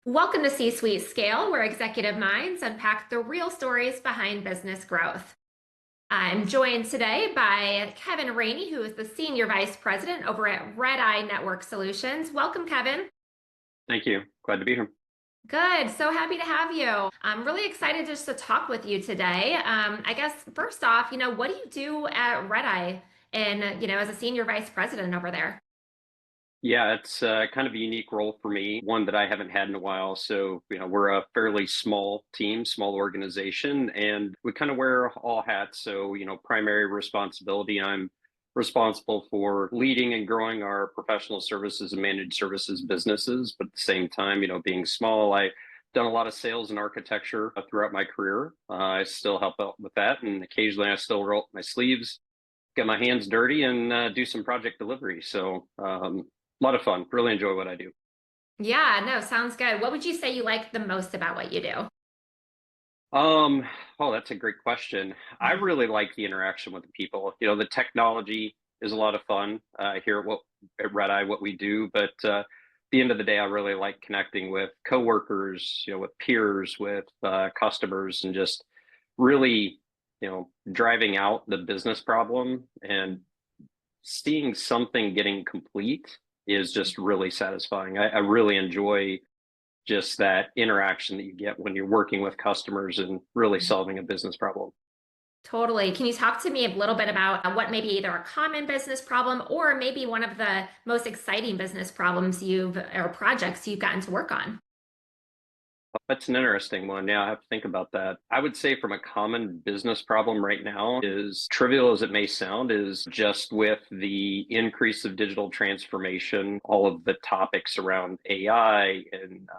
Welcome to C-Suite Scale, where executive minds unpack the real stories behind business growth. I'm joined today by Kevin Rainey, who is the Senior Vice President over at Red Eye Network Solutions. Welcome, Kevin. Thank you. Glad to be here. Good. So happy to have you. I'm really excited just to talk with you today. I guess first off, what do you do at Red Eye and, as a Senior Vice President over there? Yeah, it's kind of a unique role for me, one that I haven't had in a while. So, we're a fairly small team, small organization, and we kind of wear all hats. So, primary responsibility, I'm responsible for leading and growing our professional services and managed services businesses. But at the same time, being small, I've done a lot of sales and architecture throughout my career. I still help out with that, and occasionally I still roll up my sleeves, get my hands dirty, and do some project delivery. So, a lot of fun. Really enjoy what I do. Yeah, no, sounds good. What would you say you like the most about what you do? Um, oh, that's a great question. I really like the interaction with the people. The technology is a lot of fun here at Red Eye, what we do, but at the end of the day, I really like connecting with coworkers, with peers, with customers, and just really, driving out the business problem and seeing something getting complete is just really satisfying. I really enjoy just that interaction that you get when you're working with customers and really solving a business problem. Totally. Can you talk to me a little bit about what maybe either a common business problem or maybe one of the most exciting business problems or projects you've gotten to work on? That's an interesting one. Yeah, I have to think about that. I would say from a common business problem right now is trivial as it may sound, is just with the increase of digital transformation, all of the topics around AI and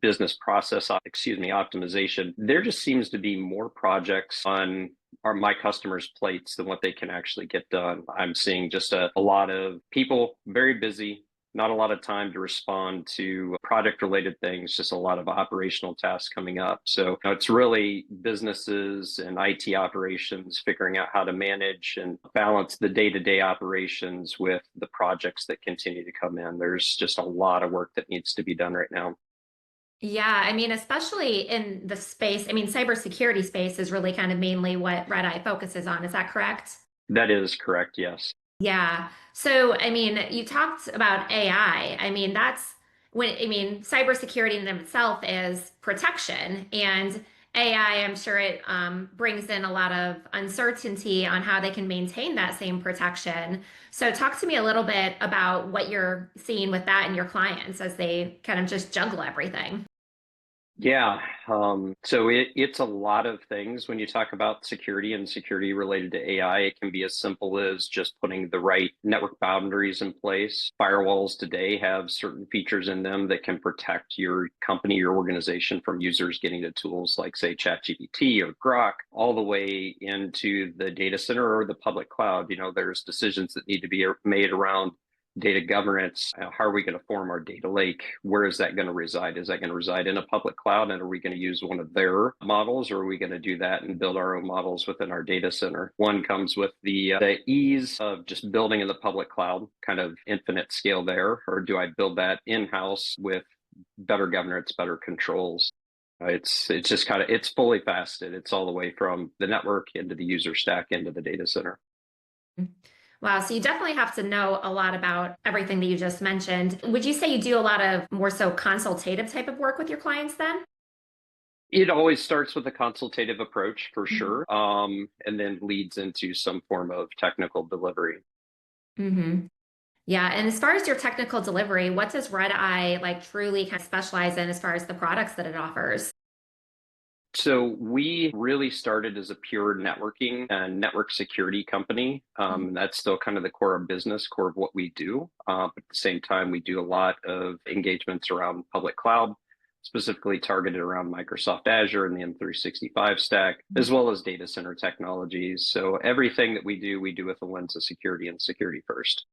business process, optimization. There just seems to be more projects on my customers' plates than what they can actually get done. I'm seeing just a lot of people very busy, not a lot of time to respond to project related things, just a lot of operational tasks coming up. So it's really businesses and IT operations figuring out how to manage and balance the day to day operations with the projects that continue to come in. There's just a lot of work that needs to be done right now. Yeah, I mean, especially in the space, I mean, cybersecurity space is really kind of mainly what Red Eye focuses on. Is that correct? That is correct, yes. Yeah. So, I mean, you talked about AI. I mean, cybersecurity in and of itself is protection, and AI, I'm sure it brings in a lot of uncertainty on how they can maintain that same protection. So, talk to me a little bit about what you're seeing with that and your clients as they kind of just juggle everything. Yeah. So it's a lot of things when you talk about security and security related to AI. It can be as simple as just putting the right network boundaries in place. Firewalls today have certain features in them that can protect your company, your organization from users getting to tools like, say, ChatGPT or Grok, all the way into the data center or the public cloud. There's decisions that need to be made around data governance. How are we going to form our data lake? Where is that going to reside? Is that going to reside in a public cloud? And are we going to use one of their models, or are we going to do that and build our own models within our data center? One comes with the ease of just building in the public cloud, kind of infinite scale there, or do I build that in house with better governance, better controls? It's just kind of it's fully faceted. It's all the way from the network into the user stack into the data center. Wow, so you definitely have to know a lot about everything that you just mentioned. Would you say you do a lot of more so consultative type of work with your clients then? It always starts with a consultative approach for Mhm. sure, and then leads into some form of technical delivery. Hmm. Yeah, and as far as your technical delivery, what does Red Eye like truly kind of specialize in as far as the products that it offers? So we really started as a pure networking and network security company. That's still kind of the core of business, core of what we do. But at the same time, we do a lot of engagements around public cloud, specifically targeted around Microsoft Azure and the M365 stack, as well as data center technologies. So everything that we do with a lens of security and security first.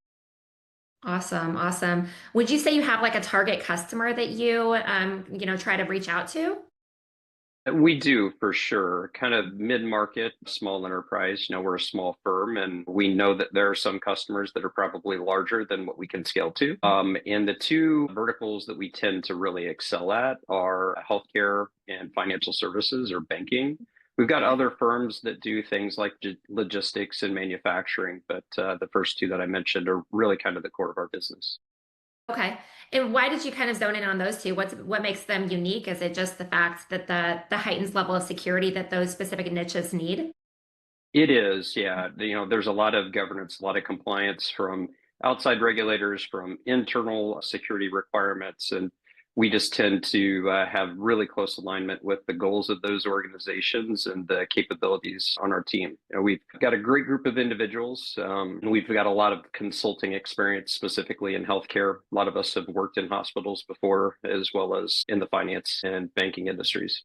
Awesome, awesome. Would you say you have like a target customer that you try to reach out to? We do for sure. Kind of mid-market, small enterprise. We're a small firm and we know that there are some customers that are probably larger than what we can scale to. And the two verticals that we tend to really excel at are healthcare and financial services or banking. We've got Okay. other firms that do things like logistics and manufacturing, but the first two that I mentioned are really kind of the core of our business. Okay. And why did you kind of zone in on those two? What makes them unique? Is it just the fact that the heightened level of security that those specific niches need? It is, yeah. There's a lot of governance, a lot of compliance from outside regulators, from internal security requirements, and we just tend to have really close alignment with the goals of those organizations and the capabilities on our team. We've got a great group of individuals. And we've got a lot of consulting experience, specifically in healthcare. A lot of us have worked in hospitals before, as well as in the finance and banking industries.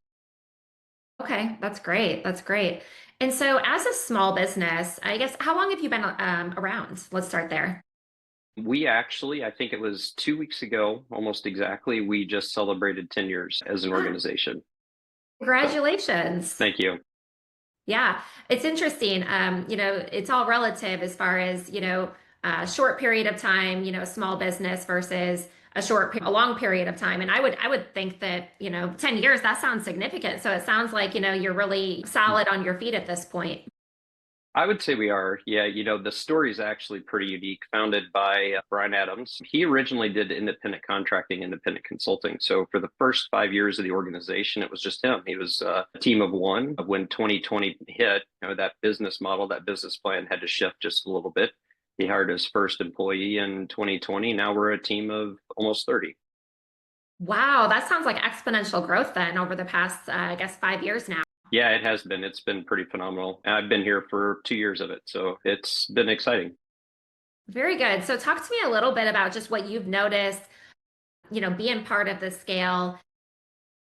Okay, that's great. That's great. And so, as a small business, I guess, how long have you been around? Let's start there. We actually, I think it was 2 weeks ago, almost exactly, we just celebrated 10 years as an Ah, organization. So congratulations. thank you. Yeah, it's interesting. It's all relative as far as, a short period of time, a small business versus a long period of time. And I would think that, 10 years, that sounds significant. So it sounds like, you're really solid on your feet at this point. I would say we are. Yeah, the story is actually pretty unique, founded by Brian Adams. He originally did independent contracting, independent consulting. So for the first 5 years of the organization, it was just him. He was a team of one. When 2020 hit, that business model, that business plan had to shift just a little bit. He hired his first employee in 2020. Now we're a team of almost 30. Wow, that sounds like exponential growth then over the past, I guess, 5 years now. Yeah, it has been. It's been pretty phenomenal. I've been here for 2 years of it, so it's been exciting. Very good. So talk to me a little bit about just what you've noticed, being part of the scale.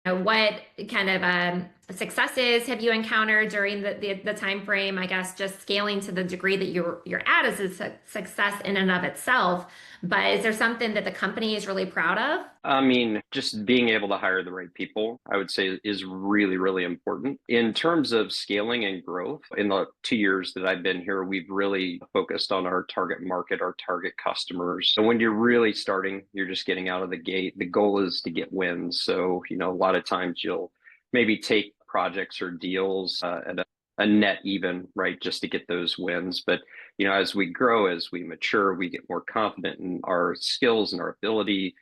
What kind of successes have you encountered during the time frame? I guess just scaling to the degree that you're at is a success in and of itself. But is there something that the company is really proud of? I mean, just being able to hire the right people, I would say is really, really important. In terms of scaling and growth, in the 2 years that I've been here, we've really focused on our target market, our target customers. So when you're really starting, you're just getting out of the gate. The goal is to get wins. So, a lot of times you'll maybe take projects or deals at a net even, right, just to get those wins. But as we grow, as we mature, we get more confident in our skills and our ability.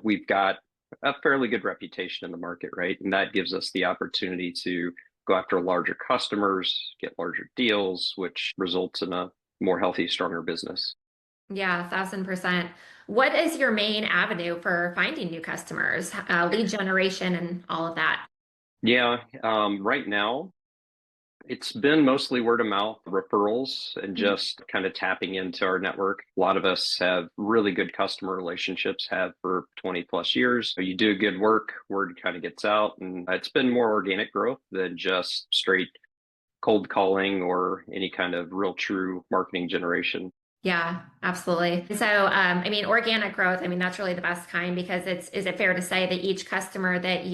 We've got a fairly good reputation in the market, right? And that gives us the opportunity to go after larger customers, get larger deals, which results in a more healthy, stronger business. Yeah, 1,000%. What is your main avenue for finding new customers, lead generation, and all of that? Yeah, right now, it's been mostly word of mouth referrals and Mhm. just kind of tapping into our network. A lot of us have really good customer relationships, have for 20 plus years. So you do good work, word kind of gets out, and it's been more organic growth than just straight cold calling or any kind of real true marketing generation. Yeah, absolutely. So, I mean, organic growth, I mean, that's really the best kind because is it fair to say that each customer that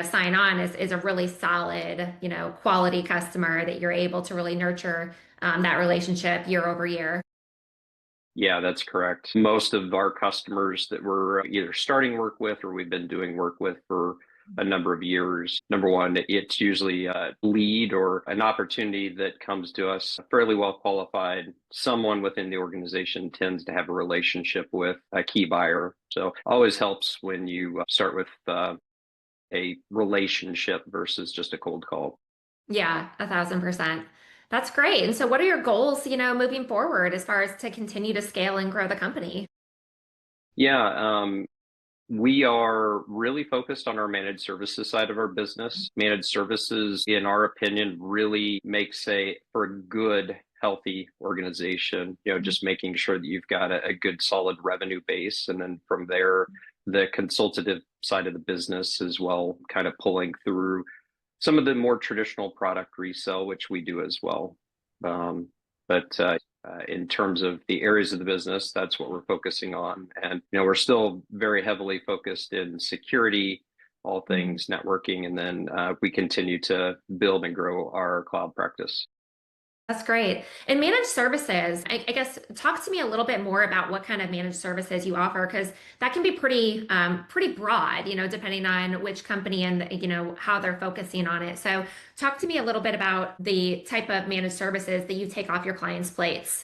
sign on is a really solid, quality customer that you're able to really nurture that relationship year over year? Yeah, that's correct. Most of our customers that we're either starting work with or we've been doing work with for a number of years. Number one, it's usually a lead or an opportunity that comes to us fairly well qualified. Someone within the organization tends to have a relationship with a key buyer. So always helps when you start with a relationship versus just a cold call. Yeah, 1,000%. That's great. And so, what are your goals, moving forward as far as to continue to scale and grow the company? Yeah, we are really focused on our managed services side of our business. Managed services, in our opinion, really makes for a good, healthy organization, just making sure that you've got a good, solid revenue base. And then from there, the consultative side of the business as well, kind of pulling through some of the more traditional product resale, which we do as well. Um, but in terms of the areas of the business, that's what we're focusing on. And, we're still very heavily focused in security, all Mhm. things networking, and then we continue to build and grow our cloud practice. That's great. And managed services, I guess, talk to me a little bit more about what kind of managed services you offer, because that can be pretty broad, depending on which company and, how they're focusing on it. So talk to me a little bit about the type of managed services that you take off your clients' plates.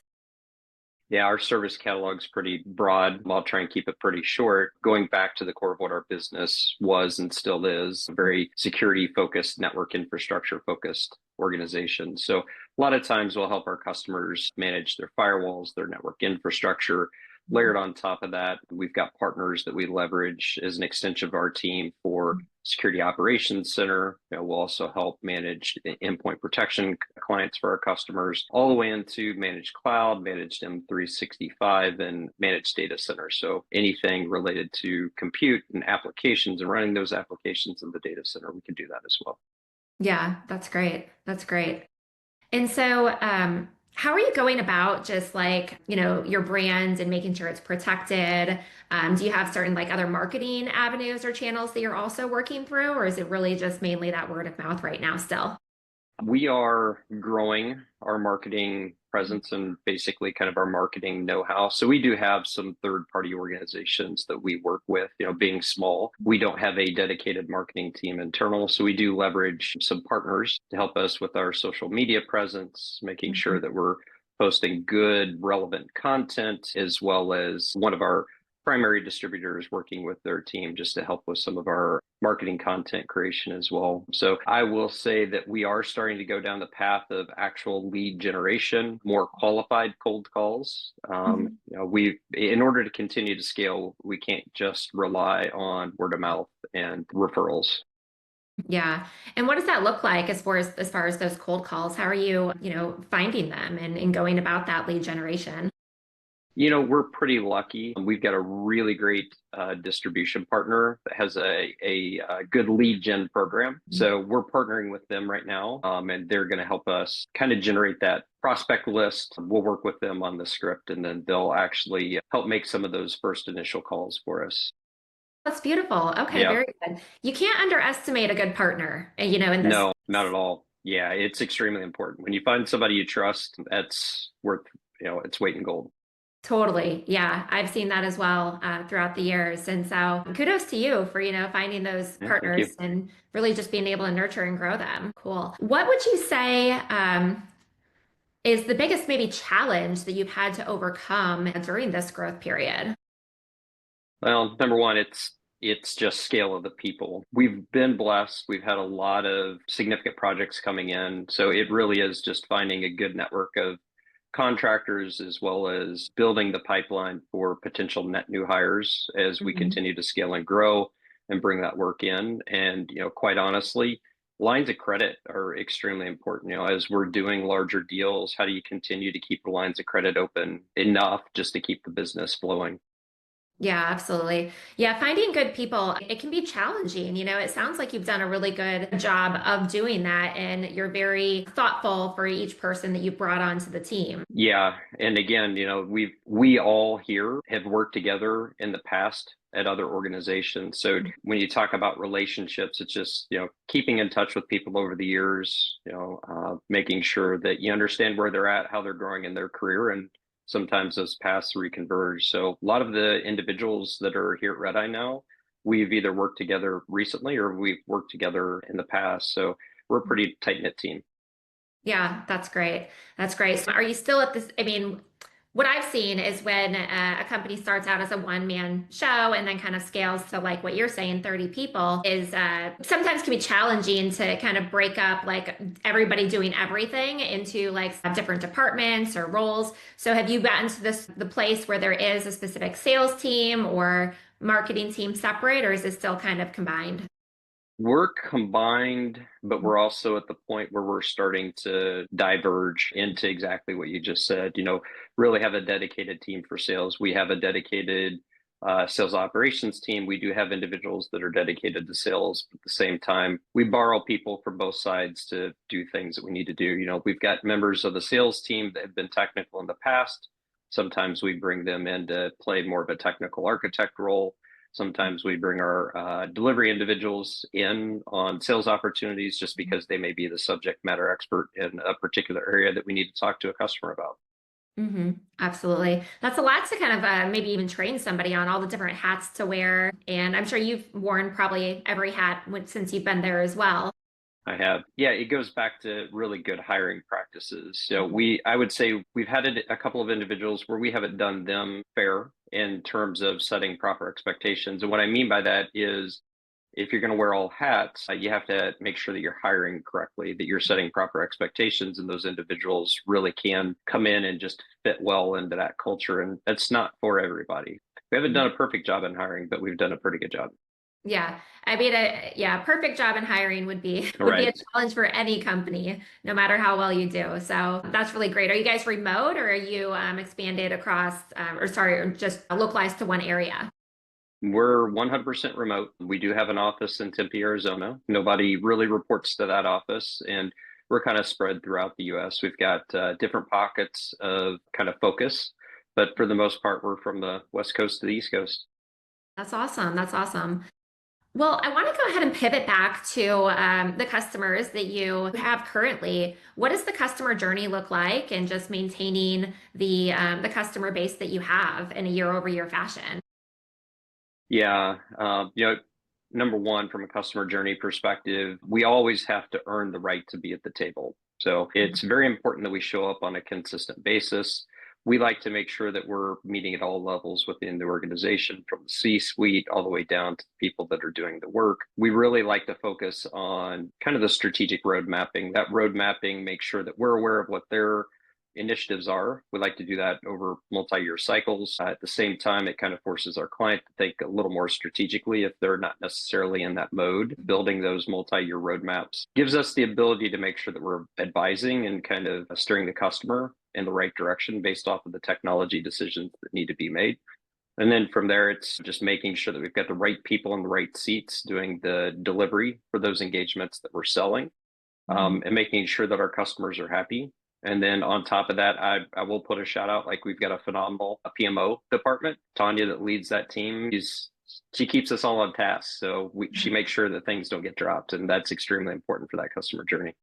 Yeah, our service catalog's pretty broad. I'll try and keep it pretty short. Going back to the core of what our business was and still is, a very security focused, network infrastructure focused organization. So a lot of times we'll help our customers manage their firewalls, their network infrastructure. Layered on top of that, we've got partners that we leverage as an extension of our team for security operations center. We'll also help manage the endpoint protection clients for our customers, all the way into managed cloud, managed M365, and managed data center. So anything related to compute and applications and running those applications in the data center, we can do that as well. Yeah, that's great. That's great. And so, how are you going about just like, your brand and making sure it's protected? Do you have certain like other marketing avenues or channels that you're also working through, or is it really just mainly that word of mouth right now still? We are growing our marketing presence and basically kind of our marketing know-how. So we do have some third-party organizations that we work with, being small. We don't have a dedicated marketing team internal. So we do leverage some partners to help us with our social media presence, making sure Mhm. that we're posting good, relevant content, as well as one of our primary distributors working with their team just to help with some of our marketing content creation as well. So I will say that we are starting to go down the path of actual lead generation, more qualified cold calls. Mhm. We, in order to continue to scale, we can't just rely on word of mouth and referrals. Yeah. And what does that look like as far as those cold calls? How are you, finding them and going about that lead generation? We're pretty lucky. We've got a really great distribution partner that has a good lead gen program. So we're partnering with them right now, and they're going to help us kind of generate that prospect list. We'll work with them on the script, and then they'll actually help make some of those first initial calls for us. That's beautiful. Okay, Yeah, very good. You can't underestimate a good partner, in this no, not space. at all. Yeah, it's extremely important. When you find somebody you trust, that's worth, its weight in gold. Totally. Yeah, I've seen that as well throughout the years. And so kudos to you for, finding those Yeah, thank you. partners and really just being able to nurture and grow them. Cool. What would you say is the biggest maybe challenge that you've had to overcome during this growth period? Well, number one, it's just scale of the people. We've been blessed. We've had a lot of significant projects coming in. So it really is just finding a good network of contractors as well as building the pipeline for potential net new hires as we Mhm. continue to scale and grow and bring that work in. And, quite honestly, lines of credit are extremely important. As we're doing larger deals, how do you continue to keep the lines of credit open enough just to keep the business flowing? Yeah, absolutely. Yeah, finding good people, it can be challenging. It sounds like you've done a really good job of doing that, and you're very thoughtful for each person that you brought onto the team. Yeah, and again, we all here have worked together in the past at other organizations. So when you talk about relationships, it's just, keeping in touch with people over the years, making sure that you understand where they're at, how they're growing in their career, and sometimes those paths reconverge. So a lot of the individuals that are here at Red Eye now, we've either worked together recently or we've worked together in the past. So we're a pretty tight-knit team. Yeah, that's great. That's great. So are you still at this? I mean, what I've seen is when a company starts out as a one-man show and then kind of scales to like what you're saying, 30 people, is sometimes can be challenging to kind of break up like everybody doing everything into like different departments or roles. So have you gotten to the place where there is a specific sales team or marketing team separate, or is it still kind of combined? We're combined, but we're also at the point where we're starting to diverge into exactly what you just said. Really have a dedicated team for sales. We have a dedicated sales operations team. We do have individuals that are dedicated to sales. But at the same time, we borrow people from both sides to do things that we need to do. We've got members of the sales team that have been technical in the past. Sometimes we bring them in to play more of a technical architect role. Sometimes we bring our delivery individuals in on sales opportunities just because they may be the subject matter expert in a particular area that we need to talk to a customer about. Absolutely. That's a lot to kind of maybe even train somebody on all the different hats to wear. And I'm sure you've worn probably every hat since you've been there as well. I have. Yeah, it goes back to really good hiring practices. So I would say we've had a couple of individuals where we haven't done them fair in terms of setting proper expectations. And what I mean by that is if you're going to wear all hats, you have to make sure that you're hiring correctly, that you're setting proper expectations, and those individuals really can come in and just fit well into that culture. And that's not for everybody. We haven't done a perfect job in hiring, but we've done a pretty good job. Yeah. I mean, yeah, perfect job in hiring would be All would be a right. challenge for any company, no matter how well you do. So that's really great. Are you guys remote or are you expanded across, or sorry, or just localized to one area? We're 100% remote. We do have an office in Tempe, Arizona. Nobody really reports to that office, and we're kind of spread throughout the US. We've got different pockets of kind of focus, but for the most part, we're from the West Coast to the East Coast. That's awesome. That's awesome. Well, I want to go ahead and pivot back to the customers that you have currently. What does the customer journey look like, and just maintaining the customer base that you have in a year-over-year fashion? Yeah, number one, from a customer journey perspective, we always have to earn the right to be at the table. So it's very important that we show up on a consistent basis. We like to make sure that we're meeting at all levels within the organization, from the C-suite all the way down to the people that are doing the work. We really like to focus on kind of the strategic road mapping. That road mapping makes sure that we're aware of what their initiatives are. We like to do that over multi-year cycles. At the same time, it kind of forces our client to think a little more strategically if they're not necessarily in that mode. Building those multi-year roadmaps gives us the ability to make sure that we're advising and kind of steering the customer in the right direction based off of the technology decisions that need to be made. And then from there, it's just making sure that we've got the right people in the right seats doing the delivery for those engagements that we're selling, Mhm. and making sure that our customers are happy. And then on top of that, I will put a shout out, like we've got a phenomenal PMO department. Tanya, that leads that team, she keeps us all on task. So she makes sure that things don't get dropped. And that's extremely important for that customer journey.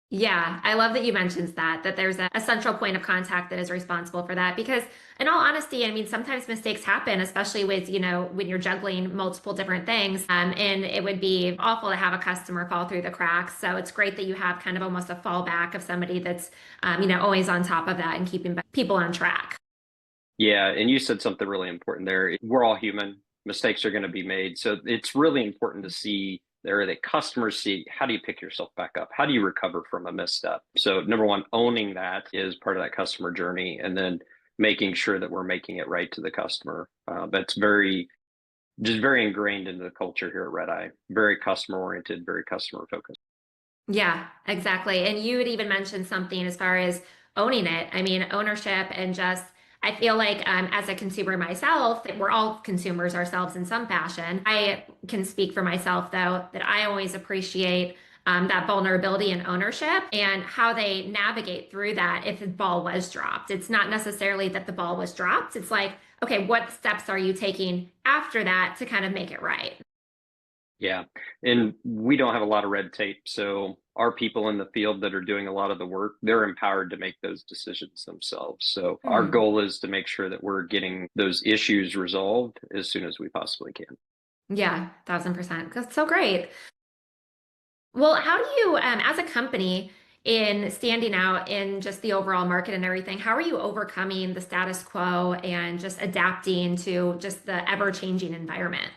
Yeah, I love that you mentioned that there's a central point of contact that is responsible for that. Because in all honesty, I mean, sometimes mistakes happen, especially with, when you're juggling multiple different things. And it would be awful to have a customer fall through the cracks. So it's great that you have kind of almost a fallback of somebody that's, always on top of that and keeping people on track. Yeah. And you said something really important there. We're all human. Mistakes are going to be made. So it's really important to see there that customers see, how do you pick yourself back up? How do you recover from a misstep? So number one, owning that is part of that customer journey, and then making sure that we're making it right to the customer. That's very ingrained into the culture here at Red Eye. Very customer oriented, very customer focused. Yeah, exactly. And you had even mentioned something as far as owning it. I mean, ownership and just, I feel like as a consumer myself, that we're all consumers ourselves in some fashion. I can speak for myself, though, that I always appreciate that vulnerability and ownership and how they navigate through that if the ball was dropped. It's not necessarily that the ball was dropped. It's like, okay, what steps are you taking after that to kind of make it right? Yeah. And we don't have a lot of red tape. So our people in the field that are doing a lot of the work, they're empowered to make those decisions themselves. So our Hmm. goal is to make sure that we're getting those issues resolved as soon as we possibly can. Yeah, 1000%. That's so great. Well, how do you, as a company, in standing out in just the overall market and everything, how are you overcoming the status quo and just adapting to just the ever-changing environment?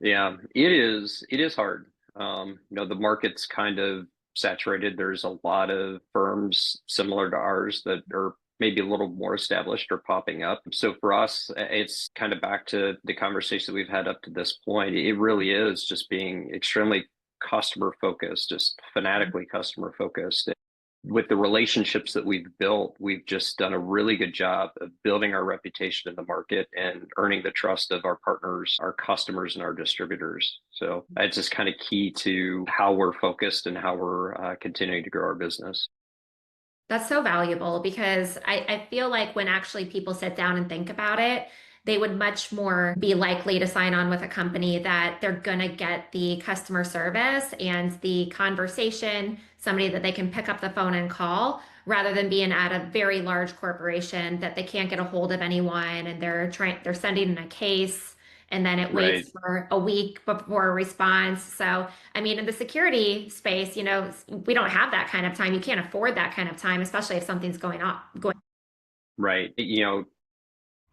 Yeah, it is hard. The market's kind of saturated. There's a lot of firms similar to ours that are maybe a little more established or popping up. So for us, it's kind of back to the conversation that we've had up to this point. It really is just being extremely customer focused, just fanatically customer focused. With the relationships that we've built, we've just done a really good job of building our reputation in the market and earning the trust of our partners, our customers, and our distributors. So it's just kind of key to how we're focused and how we're continuing to grow our business. That's so valuable because I feel like when actually people sit down and think about it, they would much more be likely to sign on with a company that they're going to get the customer service and the conversation, somebody that they can pick up the phone and call, rather than being at a very large corporation that they can't get a hold of anyone and they're sending in a case and then it waits Right. for a week before a response. So, I mean, in the security space, we don't have that kind of time. You can't afford that kind of time, especially if something's going. Right.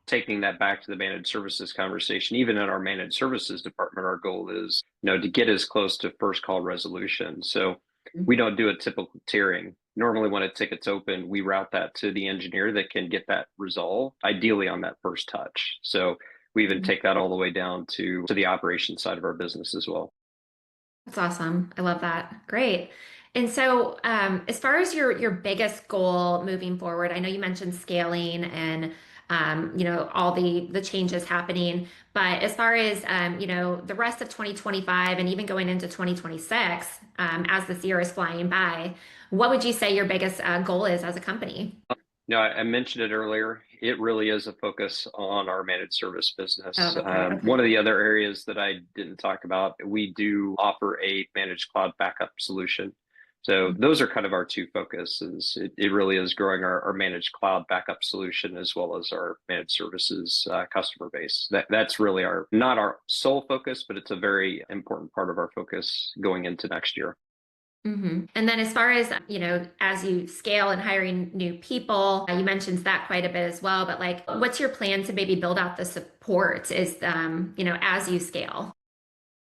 Taking that back to the managed services conversation, even in our managed services department, our goal is, to get as close to first call resolution. So we don't do a typical tiering. Normally, when a ticket's open, we route that to the engineer that can get that resolved, ideally on that first touch. So we even take that all the way down to the operations side of our business as well. That's awesome. I love that. Great. And so, as far as your biggest goal moving forward, I know you mentioned scaling and all the changes happening, but as far as the rest of 2025 and even going into 2026, as this year is flying by, what would you say your biggest goal is as a company? No, I mentioned it earlier. It really is a focus on our managed service Oh, business. that's right. One Okay. of the other areas that I didn't talk about, we do offer a managed cloud backup solution. So those are kind of our two focuses. It really is growing our managed cloud backup solution as well as our managed services customer base. That's really not our sole focus, but it's a very important part of our focus going into next year. And then as far as, as you scale and hiring new people, you mentioned that quite a bit as well, but like, what's your plan to maybe build out the support as you scale?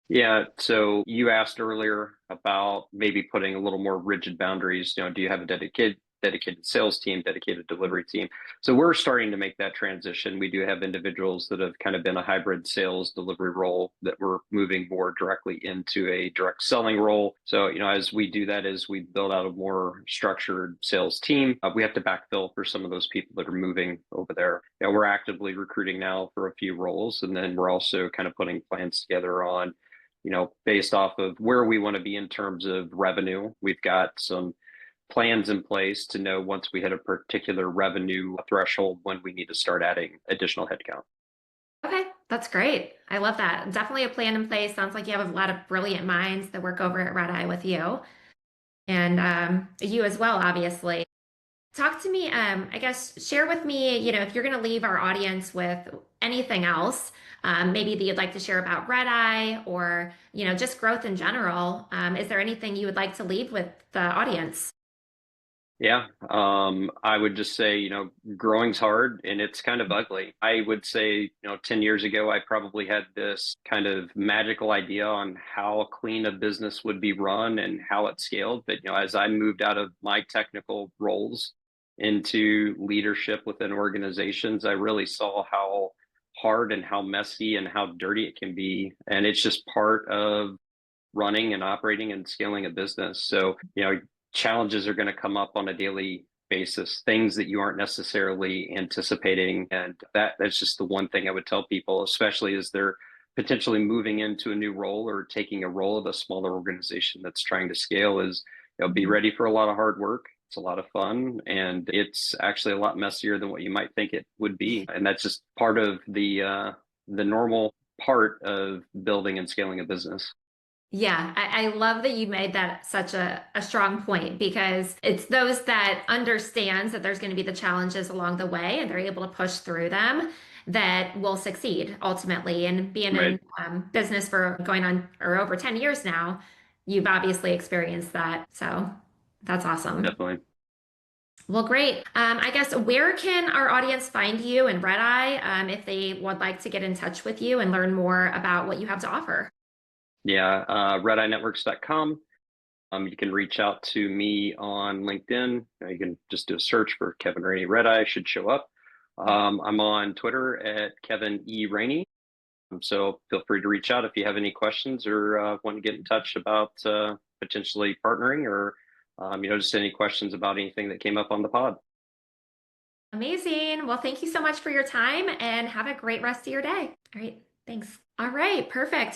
Yeah, so you asked earlier about maybe putting a little more rigid boundaries. Do you have a dedicated sales team, dedicated delivery team? So we're starting to make that transition. We do have individuals that have kind of been a hybrid sales delivery role that we're moving more directly into a direct selling role. So, as we do that, as we build out a more structured sales team, we have to backfill for some of those people that are moving over there. We're actively recruiting now for a few roles, and then we're also kind of putting plans together on based off of where we want to be in terms of revenue. We've got some plans in place to know once we hit a particular revenue threshold when we need to start adding additional headcount. Okay, that's great. I love that. Definitely a plan in place. Sounds like you have a lot of brilliant minds that work over at Red Eye with you and you as well, obviously. Talk to me, I guess, share with me, if you're going to leave our audience with anything else, maybe that you'd like to share about Red Eye or, just growth in general. Is there anything you would like to leave with the audience? Yeah, I would just say, growing's hard and it's kind of ugly. I would say, 10 years ago, I probably had this kind of magical idea on how clean a business would be run and how it scaled. But, as I moved out of my technical roles into leadership within organizations, I really saw how hard and how messy and how dirty it can be. And it's just part of running and operating and scaling a business. So, challenges are going to come up on a daily basis, things that you aren't necessarily anticipating. And that's just the one thing I would tell people, especially as they're potentially moving into a new role or taking a role of a smaller organization that's trying to scale is, be ready for a lot of hard work. It's a lot of fun and it's actually a lot messier than what you might think it would be. And that's just part of the normal part of building and scaling a business. Yeah, I love that you made that such a strong point because it's those that understands that there's going to be the challenges along the way and they're able to push through them that will succeed ultimately. And being Right. in business for going on or over 10 years now, you've obviously experienced that. So that's awesome. Definitely. Well, great. I guess where can our audience find you and Red Eye if they would like to get in touch with you and learn more about what you have to offer? Yeah, redeyetworks.com. You can reach out to me on LinkedIn. You can just do a search for Kevin Rainey Redeye, should show up. I'm on Twitter at Kevin E. Rainey. So feel free to reach out if you have any questions or want to get in touch about potentially partnering or just any questions about anything that came up on the pod. Amazing. Well, thank you so much for your time and have a great rest of your day. All right. Thanks. All right. Perfect.